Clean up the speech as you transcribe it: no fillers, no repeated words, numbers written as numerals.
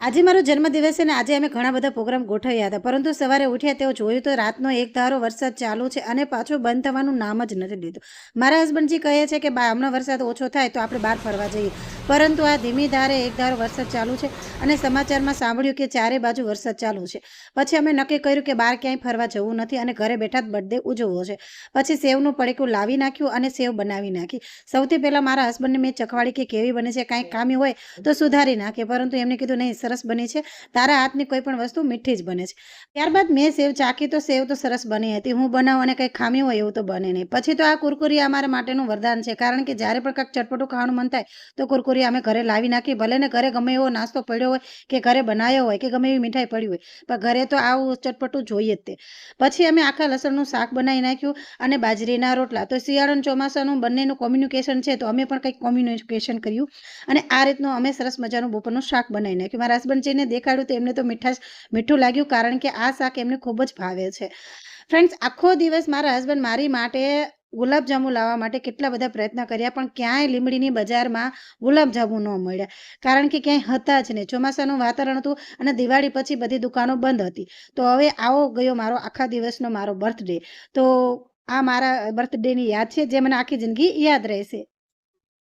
આજે મારો જન્મદિવસ છે ને આજે અમે ઘણા બધા પ્રોગ્રામ ગોઠવ્યા હતા, પરંતુ સવારે ઉઠ્યા તેઓ જોયું તો રાતનો એક ધારો વરસાદ ચાલુ છે અને પાછો બંધ થવાનું નામ જ નથી લીધું. મારા હસબન્ડજી કહે છે કે બા હમણાં વરસાદ ઓછો થાય તો આપણે બહાર ફરવા જઈએ, પરંતુ આ ધીમી ધારે એક ધારો વરસાદ ચાલુ છે અને સમાચારમાં સાંભળ્યું કે ચારે બાજુ વરસાદ ચાલુ છે. પછી અમે નક્કી કર્યું કે બહાર ક્યાંય ફરવા જવું નથી અને ઘરે બેઠા જ બર્થડે ઉજવવો છે. પછી સેવનું પડીકું લાવી નાખ્યું અને સેવ બનાવી નાખી. સૌથી પહેલાં મારા હસબન્ડને મેં ચખવાડી કે કેવી બને છે, કાંઈ ખામી હોય તો સુધારી નાખે, પરંતુ એમને કીધું નહીં, સરસ બની છે, તારા હાથની કોઈ પણ વસ્તુ મીઠી જ બને છે. ત્યારબાદ મેં સેવ ચાખી તો સેવ તો સરસ બની હતી. હું બનાવું અને કંઈ ખામી હોય એવું તો બને નહીં. પછી તો આ કુરકુરી અમારા માટેનું વરદાન છે, કારણ કે જ્યારે પણ કાંઈક ચટપટું ખાવાનું મન થાય તો કુરકુરી અમે ઘરે લાવી નાખી. ભલે ને ઘરે ગમે એવો નાસ્તો પડ્યો હોય કે ઘરે બનાવ્યો હોય કે ગમે એવી મીઠાઈ પડી હોય, પણ ઘરે તો આવું ચટપટું જોઈએ જ તે. પછી અમે આખા લસણનું શાક બનાવી નાખ્યું અને બાજરીના રોટલા. તો શિયાળો અને ચોમાસાનું બંનેનું કોમ્યુનિકેશન છે, તો અમે પણ કંઈક કોમ્યુનિકેશન કર્યું અને આ રીતનું અમે સરસ મજાનું બપોરનું શાક બનાવી નાખ્યું. મારા હસબન્ડજીને દેખાડ્યું તો એમને તો મીઠું લાગ્યું, કારણ કે આ શાક એમને ખૂબ જ ભાવે છે. ફ્રેન્ડ્સ, આખો દિવસ મારા હસબન્ડ મારી માટે ગુલાબજાંબુ લાવવા માટે કેટલા બધા પ્રયત્ન કર્યા, પણ ક્યાંય લીંબડીની બજારમાં ગુલાબજાંબુ ન મળ્યા, કારણ કે ક્યાંય હતા જ નહીં. ચોમાસાનું વાતાવરણ હતું અને દિવાળી પછી બધી દુકાનો બંધ હતી. તો હવે આવો ગયો મારો આખા દિવસનો મારો બર્થડે. તો આ મારા બર્થડેની યાદ છે, જે મને આખી જિંદગી યાદ રહેશે.